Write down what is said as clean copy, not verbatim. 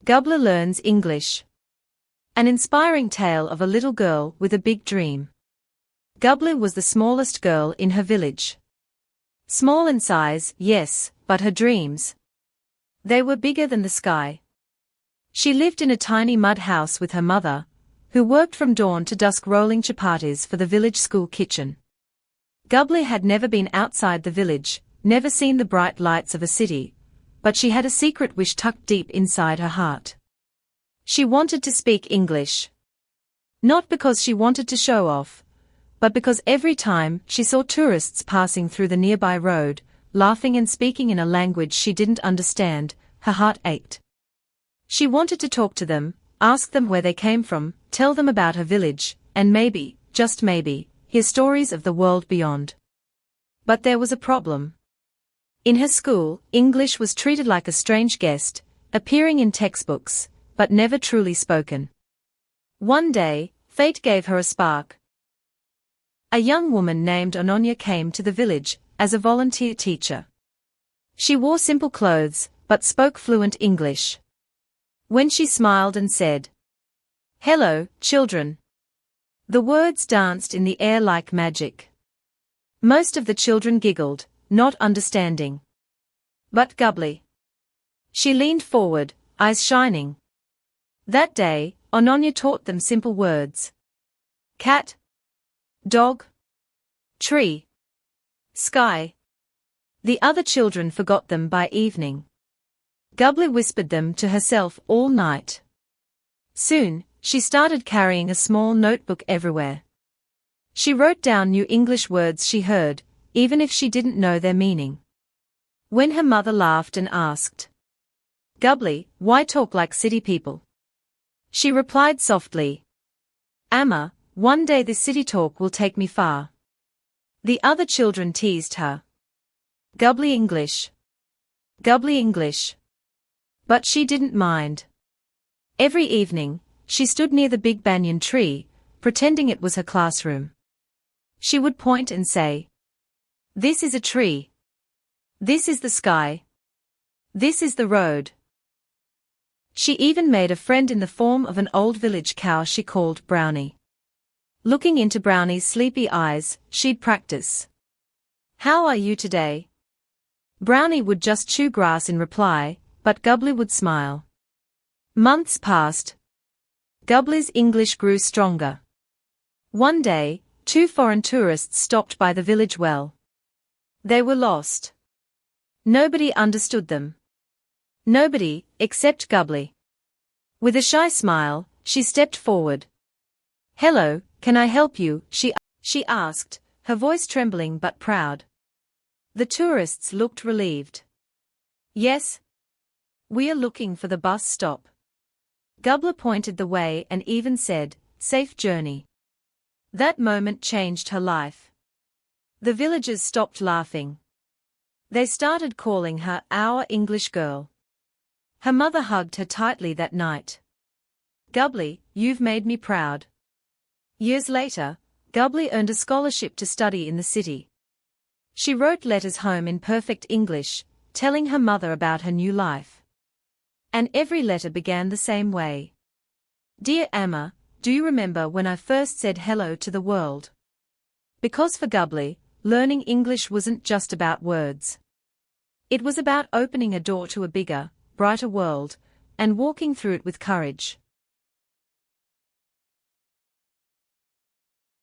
Gubli learns English. An inspiring tale of a little girl with a big dream. Gubli was the smallest girl in her village. Small in size, yes, but her dreams, they were bigger than the sky. She lived in a tiny mud house with her mother, who worked from dawn to dusk rolling chapatis for the village school kitchen. Gubli had never been outside the village, never seen the bright lights of a city, but she had a secret wish tucked deep inside her heart. She wanted to speak English. Not because she wanted to show off, but because every time she saw tourists passing through the nearby road, laughing and speaking in a language she didn't understand, her heart ached. She wanted to talk to them, ask them where they came from, tell them about her village, and maybe, just maybe, hear stories of the world beyond. But there was a problem. In her school, English was treated like a strange guest, appearing in textbooks, but never truly spoken. One day, fate gave her a spark. A young woman named Ononya came to the village as a volunteer teacher. She wore simple clothes, but spoke fluent English. When she smiled and said, "Hello, children," the words danced in the air like magic. Most of the children giggled, not understanding. But Gubli. She leaned forward, eyes shining. That day, Ononya taught them simple words. Cat. Dog. Tree. Sky. The other children forgot them by evening. Gubli whispered them to herself all night. Soon, she started carrying a small notebook everywhere. She wrote down new English words she heard, even if she didn't know their meaning. When her mother laughed and asked, "Gubli, why talk like city people?" she replied softly, "Amma, one day this city talk will take me far." The other children teased her. "Gubli English. Gubli English." But she didn't mind. Every evening, she stood near the big banyan tree, pretending it was her classroom. She would point and say, "This is a tree. This is the sky. This is the road." She even made a friend in the form of an old village cow she called Brownie. Looking into Brownie's sleepy eyes, she'd practice. "How are you today?" Brownie would just chew grass in reply, but Gubli would smile. Months passed. Gubli's English grew stronger. One day, 2 foreign tourists stopped by the village well. They were lost. Nobody understood them. Nobody, except Gubli. With a shy smile, she stepped forward. "Hello, can I help you?" she asked, her voice trembling but proud. The tourists looked relieved. "Yes? We are looking for the bus stop." Gubli pointed the way and even said, "Safe journey." That moment changed her life. The villagers stopped laughing. They started calling her our English girl. Her mother hugged her tightly that night. "Gubli, you've made me proud." Years later, Gubli earned a scholarship to study in the city. She wrote letters home in perfect English, telling her mother about her new life. And every letter began the same way. "Dear Amma, do you remember when I first said hello to the world?" Because for Gubli, learning English wasn't just about words. It was about opening a door to a bigger, brighter world, and walking through it with courage.